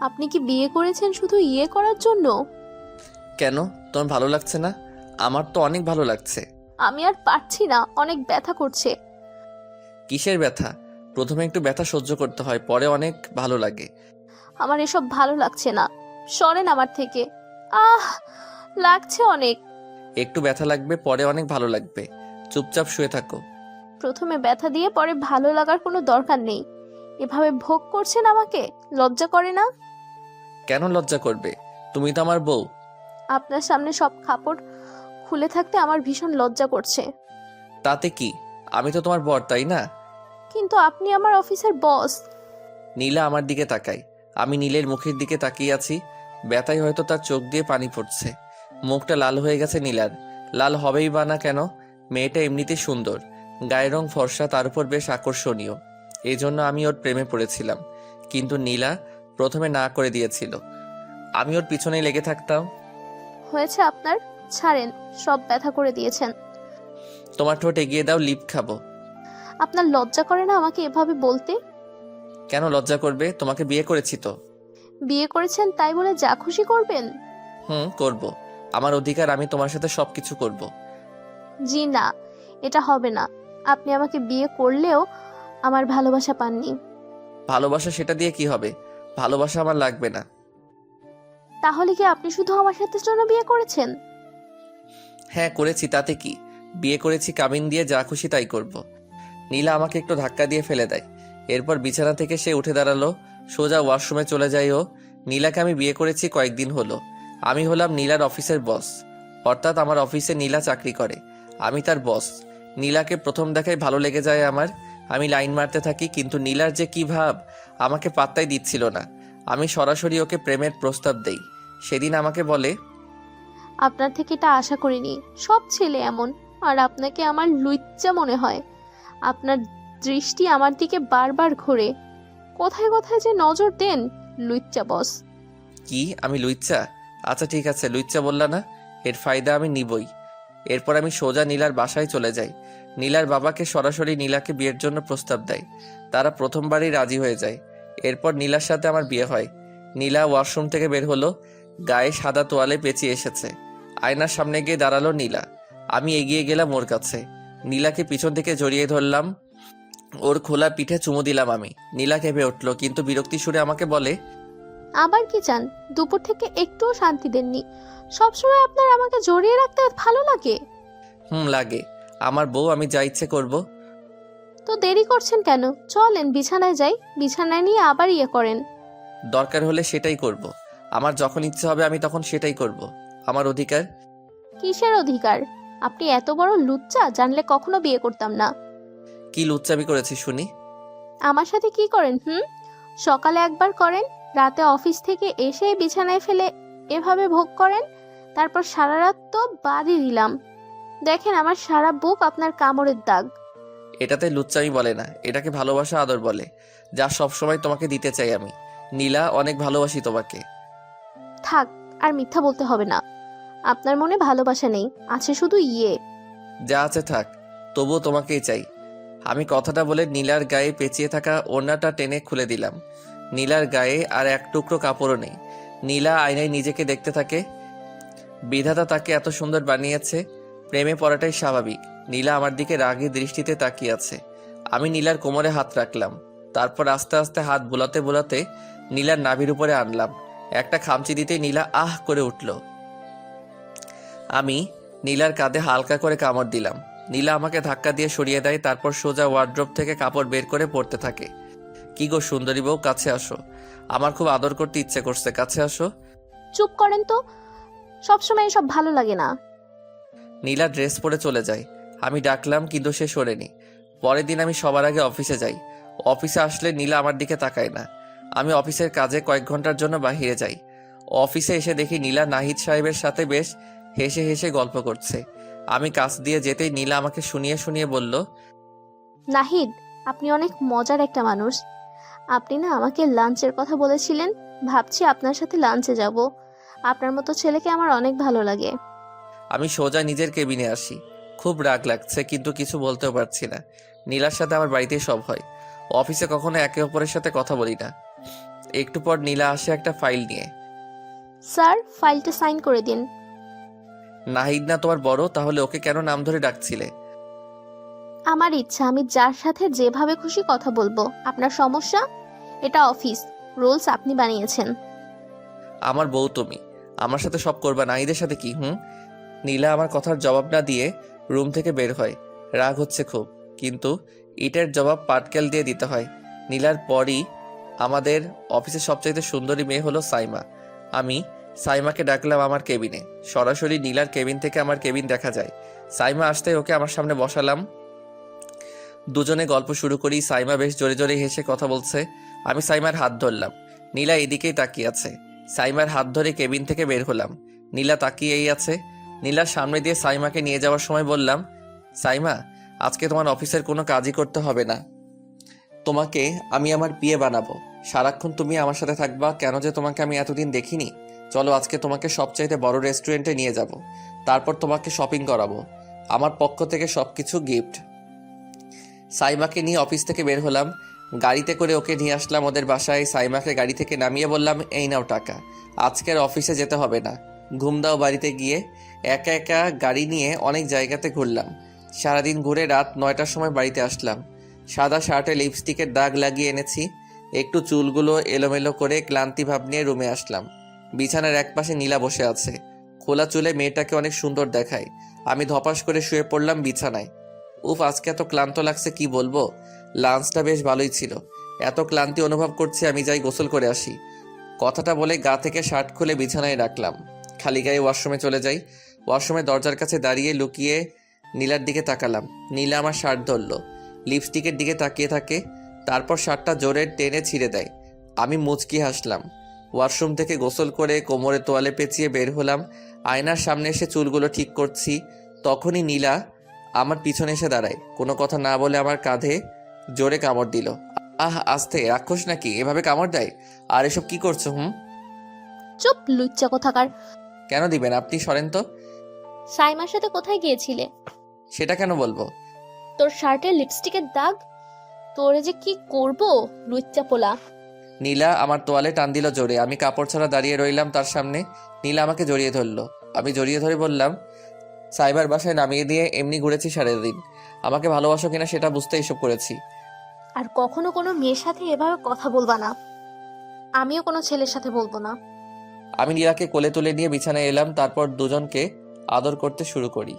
আপনি কি বিয়ে করেছেন শুধু ইয়ে করার জন্য? কেন, তোমার ভালো লাগছে না? আমার তো অনেক ভালো লাগছে। আমি আর পারছি না, অনেক ব্যথা করছে। কিসের ব্যথা? প্রথমে একটু ব্যথা সহ্য করতে হয়, পরে অনেক ভালো লাগে। আমার এসব ভালো লাগছে না, সরেন আমার থেকে। আহ, লাগছে অনেক। একটু ব্যথা লাগবে, পরে অনেক ভালো লাগবে। চুপচাপ শুয়ে থাকো। প্রথমে ব্যথা দিয়ে পরে ভালো লাগার কোনো দরকার নেই। এভাবে ভোগ করছেন আমাকে, লজ্জা করে না? কেন লজ্জা করবে? তুমি তো আমার বউ। আপনার সামনে সব কাপড় খুলে থাকতে আমার ভীষণ লজ্জা করছে। তাতে কি? আমি তো তোমার বর, তাই না? কিন্তু আপনি আমার অফিসের বস। নীলা আমার দিকে তাকায়। আমি নীলের মুখের দিকে তাকিয়ে আছি। ব্যথায় হয়তো তার চোখ দিয়ে পানি পড়ছে। মুখটা লাল হয়ে গেছে নীলার। লাল হবেই বা না কেন? মেয়েটা এমনিতেই সুন্দর, গায়ের রং ফর্সা, তার উপর বেশ আকর্ষণীয়। এই জন্য আমি ওর প্রেমে পড়েছিলাম। কিন্তু নীলা প্রথমে না করে দিয়েছিল। আমি ওর পিছনেই লেগে থাকতাম। হয়েছে আপনার, ছাড়েন। সব ব্যথা করে দিয়েছেন। তোমার ঠোঁট এগিয়ে দাও, লিপ খাবো। আপনার লজ্জা করে না আমাকে এভাবে বলতে? কেন লজ্জা করবে? তোমাকে বিয়ে করেছি তো। বিয়ে করেছেন তাই বলে যা খুশি করবেন? করব। আমার অধিকার, আমি তোমার সাথে সবকিছু করব। জি না, এটা হবে না। আপনি আমাকে বিয়ে করলেও আমার ভালোবাসা পাননি। ভালোবাসা সেটা দিয়ে কি হবে? ভালোবাসা আমার লাগবে না। তাহলে কি আপনি শুধু আমার সাথে জন্য বিয়ে করেছেন? হ্যাঁ করেছি, তাতে কি? বিয়ে করেছি কাবিন দিয়ে, যা খুশি তাই করব। নীলা আমাকে একটু ধাক্কা দিয়ে ফেলে দেয়। এরপর বিছানা থেকে সে উঠে দাঁড়ালো। সোজা ওয়াশরুমে চলে যায় ও। নীলাকে আমি বিয়ে করেছি কয়েকদিন হলো। আমি হলাম নীলার অফিসের বস। অর্থাৎ আমার অফিসে নীলা চাকরি করে, আমি তার বস। নীলাকে প্রথম দেখায় ভালো লেগে যায় আমার। আমি লাইন মারতে থাকি, কিন্তু নীলার যে কি ভাব, আমাকে পাত্তাই দিচ্ছিল না। আমি সরাসরি ওকে প্রেমের প্রস্তাব দেই। সেদিন আমাকে বলে, আপনার থেকে এটা আশা করিনি। সব ছেলে এমন, আর আপনাকে আমার লুচ্চা মনে হয়। আপনার দৃষ্টি আমার দিকে বারবার ঘোরে। কোথায় কোথায় যে নজর দেন, লুচ্চা বস। কি আমি লুইচ্চা? আচ্ছা ঠিক আছে, লুইচ্চা বললা না, এর ফায়দা আমি নিবই। এরপর আমি সোজা নীলার বাসায় চলে যাই। নীলার বাবাকে সরাসরি নীলাকে বিয়ের জন্য প্রস্তাব দেয়। তারা প্রথমবারই রাজি হয়ে যায়। এরপর নীলার সাথে আমার বিয়ে হয়। নীলা ওয়াশরুম থেকে বের হলো, গায়ে সাদা তোয়ালে পেঁচিয়ে এসেছে। আয়নার সামনে গিয়ে দাঁড়ালো নীলা। আমি এগিয়ে গেলাম ওর কাছে। নীলাকে পিছন থেকে জড়িয়ে ধরলাম। ওর খোলা পিঠে চুমু দিলাম আমি। নীলা কেঁপে উঠলো, কিন্তু বিরক্তি সুরে আমাকে বলে, আবার কি চান? দুপুর থেকে একটুও শান্তি দেননি। সবসময় আপনার আমাকে জড়িয়ে রাখতে ভালো লাগে। লাগে। আমার বউ, আমি যা ইচ্ছে করব। তো দেরি করছেন কেন? চলেন বিছানায় যাই, বিছানায় নিয়ে আবার ইয়ে করেন। দরকার হলে সেটাই করব। আমার যখন ইচ্ছে হবে আমি তখন সেটাই করব। আমার অধিকার। কিসের অধিকার? আপনি এত বড় লুচ্চা, জানলে কখনো বিয়ে করতাম না। কি লুচ্চামি করেছি শুনি? আমার সাথে কি করেন? সকালে একবার করেন, রাতে অফিস থেকে এসে বিছানায় ফেলে এভাবে ভোগ করেন। তারপর সারা রাত তো বাদই দিলাম। দেখেন আমার সারা বুক আপনার কামড়ের দাগ। এটাতে লুচ্চামি বলে না, এটাকে ভালোবাসা, আদর বলে, যা সব সময় তোমাকে দিতে চাই আমি। নীলা, অনেক ভালোবাসি তোমাকে। থাক, আর মিথ্যা বলতে হবে না। আপনার মনে ভালোবাসা নেই, আছে শুধু ইয়ে। যা আছে থাক, তবুও তোমাকেই চাই। আমি কথাটা বলে নীলার গায়ে পেঁচিয়ে থাকা ওড়নাটা টেনে খুলে দিলাম। নীলার গায়ে আর এক টুকরো কাপড়ও নেই। নীলা আয়নায় নিজেকে দেখতে থাকে। বিধাতা তাকে এত সুন্দর বানিয়েছে। প্রেমে পড়াটাই স্বাভাবিক। নীলা আমার দিকে রাগী দৃষ্টিতে তাকিয়ে আছে। আমি নীলার কোমরে হাত রাখলাম। তারপর আস্তে আস্তে হাত বোলাতে বোলাতে নীলার নাভির উপরে আনলাম। একটা খামচি দিতেই নীলা আহ করে উঠল। আমি নীলার কাঁধে হালকা করে কামড় দিলাম। নীলা আমাকে ধাক্কা দিয়ে সরিয়ে দেয়, তারপর সোজা ওয়ার্ড্রোব থেকে কাপড় বের করে পরতে থাকে। কি গো সুন্দরী বউ, কাছে আসো। আমার খুব আদর করতে ইচ্ছে করছে, কাছে আসো। চুপ করেন তো, সবসময় এসব ভালো লাগে না। নীলা ড্রেস পরে চলে যায়। আমি ডাকলাম, কিন্তু সে সরেনি। পরের দিন আমি সবার আগে অফিসে যাই। অফিসে আসলে নীলা আমার দিকে তাকায় না। আমি অফিসের কাজে কয়েক ঘন্টার জন্য বাহিরে যাই। অফিসে এসে দেখি নীলা নাহিদ সাহেবের সাথে বেশ হেসে হেসে গল্প করছে। আমি কাছ দিয়ে যেতেই নীলা আমাকে শুনিয়ে শুনিয়ে বলল, নাহিদ, আপনি অনেক মজার একটা মানুষ। আপনি না আমাকে লাঞ্চের কথা বলেছিলেন, ভাবছি আপনার সাথে লাঞ্চে যাব। আপনার মতো ছেলেকে আমার অনেক ভালো লাগে। আমি সোজা নিজের কেবিনে আসি। খুব রাগ লাগছে, কিন্তু কিছু বলতেও পারছি না। নীলার সাথে আমার বাড়িতেই সব হয়। অফিসে কখনো একে অপরের সাথে কথা বলি না। একটু পর নীলা আসে একটা ফাইল নিয়ে। স্যার ফাইলটা সাইন করে দিন। নাহিদ না তোমার বড়, তাহলে ওকে কেন নাম ধরে ডাকছিলে? আমার ইচ্ছা, আমি যার সাথে যেভাবে খুশি কথা বলবো। আপনার সমস্যা? এটা অফিস, রুলস আপনি বানিয়েছেন। আমার বউ তুমি, আমার সাথে সব করবা, নাহিদের সাথে কি? নীলা আমার কথার জবাব না দিয়ে রুম থেকে বের হয়। রাগ হচ্ছে খুব, কিন্তু এটার জবাব পাটকেল দিয়ে দিতে হয়। নীলার পরই আমাদের অফিসের সবচাইতে সুন্দরী মেয়ে হলো সাইমা। আমি সাইমাকে ডাকলাম আমার কেবিনে। সরাসরি নীলার কেবিন থেকে আমার কেবিন দেখা যায়। সাইমা আসতে ওকে আমার সামনে বসালাম। দুজনে গল্প শুরু করি। সাইমা বেশ জোরে জোরে হেসে কথা বলছে। আমি সাইমার হাত ধরলাম। নীলা এদিকেই তাকিয়ে আছে। সাইমার হাত ধরে কেবিন থেকে বের হলাম। নীলা তাকিয়েই আছে। নীলার সামনে দিয়ে সাইমাকে নিয়ে যাওয়ার সময় বললাম, সাইমা, আজকে তোমার অফিসের কোনো কাজই করতে হবে না। তোমাকে আমি আমার বিয়ে বানাবো। সারাক্ষণ তুমি আমার সাথে থাকবা। কেন যে তোমাকে আমি এতদিন দেখিনি। চলো আজকে তোমাকে সবচাইতে বড় রেস্টুরেন্টে নিয়ে যাব। তারপর তোমাকে শপিং করাবো। আমার পক্ষ থেকে সবকিছু গিফট। সাইমাকে নিয়ে অফিস থেকে বের হলাম। গাড়িতে করে ওকে নিয়ে আসলাম ওদের বাসায়। সাইমাকে গাড়ি থেকে নামিয়ে বললাম, এই নাও টাকা, আজকের অফিসে যেতে হবে না। ঘুম দাও বাড়িতে গিয়ে। একা একা গাড়ি নিয়ে অনেক জায়গাতে ঘুরলাম। সারাদিন ঘুরে রাত 9টার সময় বাড়িতে আসলাম। সাদা শার্টে লিপস্টিকের দাগ লাগিয়ে এনেছি। একটু চুলগুলো এলোমেলো করে ক্লান্তি ভাব নিয়ে রুমে আসলাম। বিছানার একপাশে নীলা বসে আছে। খোলা চুলে মেয়েটাকে অনেক সুন্দর দেখায়। আমি ধপাস করে শুয়ে পড়লাম বিছানায়। উফ, আজকে এত ক্লান্ত লাগছে কি বলবো। লাঞ্চটা বেশ ভালোই ছিল। এত ক্লান্তি অনুভব করছি, আমি যাই গোসল করে আসি। কথাটা বলে গা থেকে শার্ট খুলে বিছানায় রাখলাম। খালি গায়ে ওয়াশরুমে চলে যাই। ওয়াশরুমের দরজার কাছে দাঁড়িয়ে লুকিয়ে নীলার দিকে তাকালাম। নীলা আমার শার্ট ধরলো, লিপস্টিকের দিকে তাকিয়ে থাকে, তারপর শার্টটা জোরে টেনে ছিঁড়ে দেয়। আমি মুচকি হাসলাম। ওয়াশরুম থেকে গোসল করে কোমরে তোয়ালে পেঁচিয়ে বের হলাম। আয়নার সামনে এসে চুলগুলো ঠিক করছি। তখনই নীলা আমার পিছনে এসে দাঁড়ায়। কোনো কথা না বলে আমার কাঁধে জোরে কামড় দিল। আহ, আস্তে, রাক্ষস নাকি এভাবে কামড় দেয়? আর এসব কি করছো? চুপ, লুচ্চা কোথাকার। কেন দিবেন? আপনি সরেন তো। সাইমার সাথে কোথায় গিয়েছিলে? সেটা কেন বলবো? তোর শার্টে লিপস্টিকের দাগ, তোরে যে কি করব, লুচ্চা পোলা। নীলা আমার তোয়ালে টান দিল জোরে। আমি কাপড় ছাড়া দাঁড়িয়ে রইলাম তার সামনে। নীলা আমাকে জড়িয়ে ধরলো। আমি জড়িয়ে ধরে বললাম, সাইবার বাসায় নামিয়ে দিয়ে এমনি ঘুরেছি সারাদিন। আমাকে ভালোবাসো কিনা সেটা বুঝতে এসব করেছি। আর কখনো কোনো মেয়ের সাথে এভাবে কথা বলবা না। আমিও কোনো ছেলের সাথে বলবো না। আমি নীলাকে কোলে তুলে নিয়ে বিছানায় এলাম। তারপর দুজনকে আদর করতে শুরু করি।